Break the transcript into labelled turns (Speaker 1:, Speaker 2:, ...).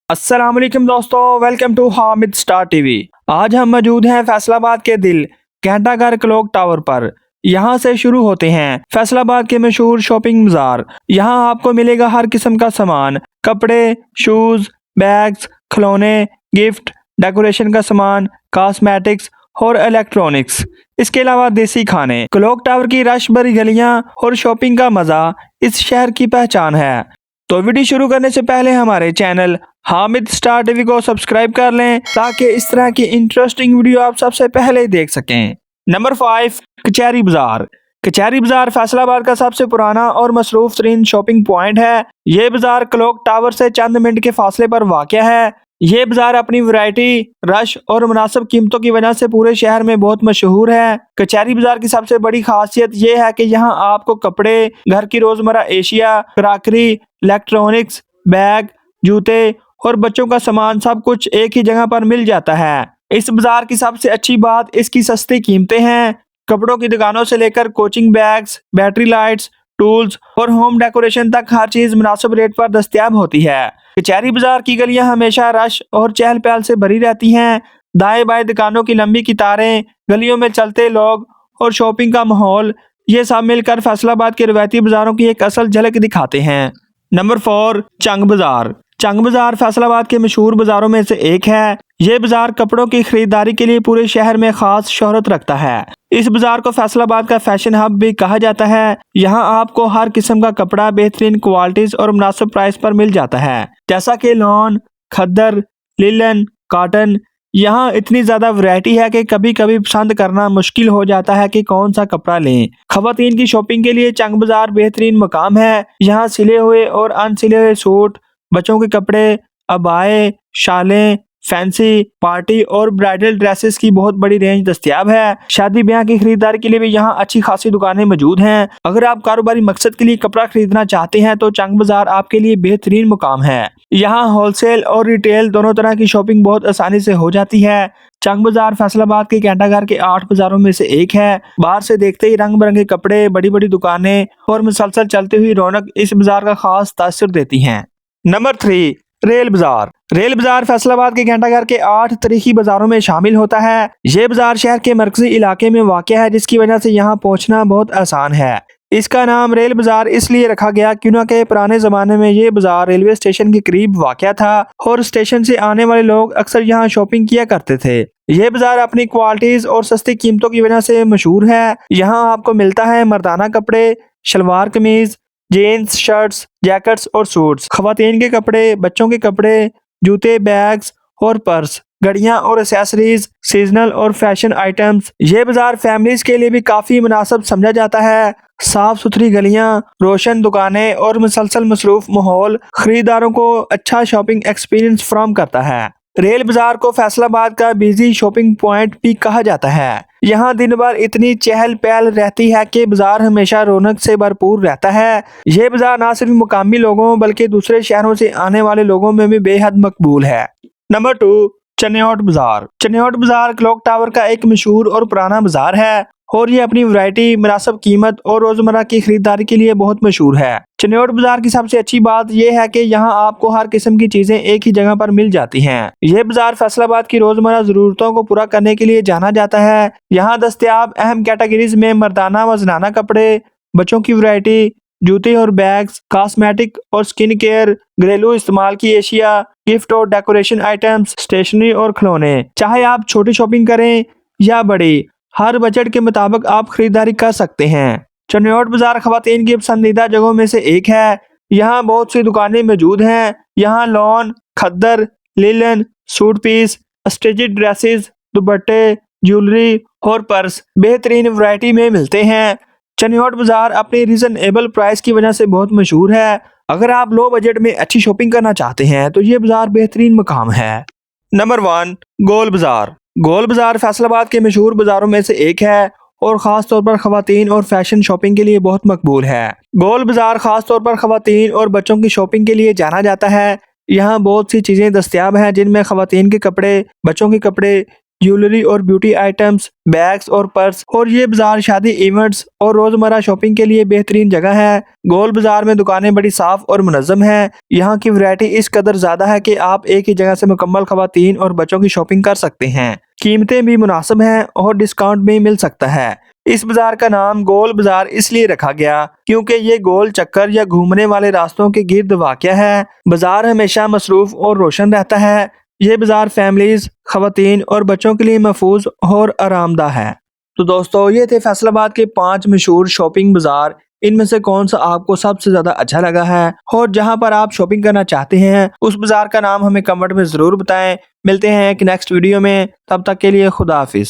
Speaker 1: अस्सलाम वालेकुम दोस्तों, welcome to Hamid star TV. आज हम मौजूद हैं फैसलाबाद के दिल घंटाघर क्लॉक टावर पर। यहाँ से शुरू होते हैं फैसलाबाद के मशहूर शॉपिंग बाजार। यहाँ आपको मिलेगा हर किस्म का सामान, कपड़े, शूज, बैग्स, खिलौने, गिफ्ट, डेकोरेशन का सामान, कॉस्मेटिक्स और इलेक्ट्रॉनिक्स। इसके अलावा देसी खाने। क्लॉक टावर की रश भरी गलियाँ और शॉपिंग का मजा इस शहर की पहचान है। तो वीडियो शुरू करने से पहले हमारे चैनल हामिद स्टार टीवी को सब्सक्राइब कर लें ताकि इस तरह की इंटरेस्टिंग वीडियो आप सबसे पहले देख सकें। नंबर 5, कचहरी बाजार। कचहरी बाजार फैसलाबाद का सबसे पुराना और मसरूफ तरीन शॉपिंग पॉइंट है। ये बाजार क्लॉक टावर से चंद मिनट के फासले पर वाक़ है। ये बाजार अपनी वैरायटी, रश और मुनासिब कीमतों की वजह से पूरे शहर में बहुत मशहूर है। कचहरी बाजार की सबसे बड़ी खासियत यह है कि यहाँ आपको कपड़े, घर की रोजमर्रा एशिया, क्रॉकरी, इलेक्ट्रॉनिक्स, बैग, जूते और बच्चों का सामान सब कुछ एक ही जगह पर मिल जाता है। इस बाजार की सबसे अच्छी बात इसकी सस्ती कीमतें हैं। कपड़ों की दुकानों से लेकर coaching bags, battery lights, tools और होम डेकोरेशन तक हर चीज मुनासिब रेट पर दस्तयाब होती है। कचहरी बाजार की गलियां हमेशा रश और चहल पहल से भरी रहती हैं। दाएं बाएं दुकानों की लंबी कतारें, गलियों में चलते लोग और शॉपिंग का माहौल, ये सब मिलकर फैसलाबाद के रवायती बाजारों की एक असल झलक दिखाते हैं। नंबर 4, चंग बाजार। चंग बाजार फैसलाबाद के मशहूर बाजारों में से एक है। ये बाजार कपड़ों की खरीदारी के लिए पूरे शहर में खास शोहरत रखता है। इस बाजार को फैसलाबाद का फैशन हब भी कहा जाता है। यहाँ आपको हर किस्म का कपड़ा बेहतरीन क्वालिटीज और मुनासिब प्राइस पर मिल जाता है, जैसा कि लॉन, खद्दर, लिलन, कॉटन। यहाँ इतनी ज्यादा वैरायटी है कि कभी कभी पसंद करना मुश्किल हो जाता है कि कौन सा कपड़ा लें। खवातीन की शॉपिंग के लिए चंग बाजार बेहतरीन मकाम है। यहाँ सिले हुए और अनसिले हुए सूट, बच्चों के कपड़े, अबाए, शालें, फैंसी, पार्टी और ब्राइडल ड्रेसेस की बहुत बड़ी रेंज दस्तयाब है। शादी ब्याह की खरीदारी के लिए भी यहाँ अच्छी खासी दुकानें मौजूद हैं। अगर आप कारोबारी मकसद के लिए कपड़ा खरीदना चाहते हैं तो चंग बाजार आपके लिए बेहतरीन मुकाम है। यहाँ होलसेल और रिटेल दोनों तरह की शॉपिंग बहुत आसानी से हो जाती है। चंग बाजार फैसलाबाद के घंटाघर के 8 बाजारों में से एक है। बाहर से देखते ही रंग बिरंगे कपड़े, बड़ी बड़ी दुकानें और मुसलसल चलती हुई रौनक इस बाजार का खास तासुर देती हैं। नंबर 3, रेल बाजार। रेल बाजार फैसलाबाद के घंटाघर के 8 तारीखी बाजारों में शामिल होता है। ये बाजार शहर के मरकजी इलाके में वाक़या है, जिसकी वजह से यहाँ पहुँचना बहुत आसान है। इसका नाम रेल बाजार इसलिए रखा गया क्योंकि पुराने जमाने में ये बाजार रेलवे स्टेशन के करीब वाक़या था और स्टेशन से आने वाले लोग अक्सर यहाँ शॉपिंग किया करते थे। ये बाजार अपनी क्वालिटीज और सस्ती कीमतों की वजह से मशहूर है। यहाँ आपको मिलता है मर्दाना कपड़े, शलवार कमीज, जीन्स, शर्ट्स, जैकेट्स और सूट्स, खवातीन के कपड़े, बच्चों के कपड़े, जूते, बैग्स और पर्स, घड़ियां और एक्सेसरीज, सीजनल और फैशन आइटम्स। ये बाजार फैमिलीज के लिए भी काफी मुनासिब समझा जाता है। साफ सुथरी गलियां, रोशन दुकानें और मुसलसल मसरूफ माहौल खरीदारों को अच्छा शॉपिंग एक्सपीरियंस फराहम करता है। रेल बाजार को फैसलाबाद का बिजी शॉपिंग पॉइंट भी कहा जाता है। यहाँ दिन भर इतनी चहल पहल रहती है कि बाजार हमेशा रौनक से भरपूर रहता है। ये बाजार न सिर्फ मुकामी लोगों बल्कि दूसरे शहरों से आने वाले लोगों में भी बेहद मकबूल है। नंबर 2, चन्योट बाजार। चन्योट बाजार क्लॉक टावर का एक मशहूर और पुराना बाजार है और ये अपनी वैरायटी, मुनासिब कीमत और रोजमर्रा की खरीदारी के लिए बहुत मशहूर है। चन्योट बाजार की सबसे अच्छी बात यह है कि यहाँ आपको हर किस्म की चीजें एक ही जगह पर मिल जाती हैं। ये बाजार फैसलाबाद की रोजमर्रा जरूरतों को पूरा करने के लिए जाना जाता है। यहाँ दस्तयाब अहम कैटेगरीज में मर्दाना व जनाना कपड़े, बच्चों की वैरायटी, जूते और बैग्स, कॉस्मेटिक और स्किन केयर, घरेलू इस्तेमाल की एशिया, गिफ्ट और डेकोरेशन आइटम्स, स्टेशनरी और खिलौने। चाहे आप छोटी शॉपिंग करें या बड़ी, हर बजट के मुताबिक आप खरीदारी कर सकते हैं। चन्योट बाजार खवातीन की पसंदीदा जगहों में से एक है। यहाँ बहुत सी दुकानें मौजूद हैं। यहाँ लॉन, खद्दर, linen, suit piece, stitched dresses, दुपट्टे, ज्वेलरी और पर्स बेहतरीन वैरायटी में मिलते हैं। चन्योट बाजार अपनी रीजनेबल प्राइस की वजह से बहुत मशहूर है। अगर आप लो बजट में अच्छी शॉपिंग करना चाहते हैं तो ये बाजार बेहतरीन मकाम है। नंबर 1, गोल बाजार। गोल बाजार फैसलाबाद के मशहूर बाजारों में से एक है और ख़ास तौर पर ख़वातीन और फैशन शॉपिंग के लिए बहुत मकबूल है। गोल बाजार ख़ास तौर पर ख़वातीन और बच्चों की शॉपिंग के लिए जाना जाता है। यहाँ बहुत सी चीज़ें दस्तयाब हैं जिनमें ख़वातीन के कपड़े, बच्चों के कपड़े, ज्वेलरी और ब्यूटी आइटम्स, बैग्स और पर्स। और ये बाजार शादी इवेंट्स और रोजमर्रा शॉपिंग के लिए बेहतरीन जगह है। गोल बाजार में दुकानें बड़ी साफ और मुनज्जम है। यहाँ की वैरायटी इस कदर ज्यादा है कि आप एक ही जगह से मुकम्मल खवातीन और बच्चों की शॉपिंग कर सकते हैं। कीमतें भी मुनासिब हैं और डिस्काउंट भी मिल सकता है। इस बाजार का नाम गोल बाजार इसलिए रखा गया क्योंकि ये गोल चक्कर या घूमने वाले रास्तों के गिर्द वाक़या है। बाजार हमेशा मसरूफ और रोशन रहता है। ये बाजार फैमिलीज, खवातीन और बच्चों के लिए महफूज और आरामदा है। तो दोस्तों, ये थे फैसलाबाद के 5 मशहूर शॉपिंग बाजार। इनमें से कौन सा आपको सबसे ज्यादा अच्छा लगा है और जहां पर आप शॉपिंग करना चाहते हैं उस बाजार का नाम हमें कमेंट में जरूर बताएं। मिलते हैं एक नेक्स्ट वीडियो में, तब तक के लिए खुदा हाफिज।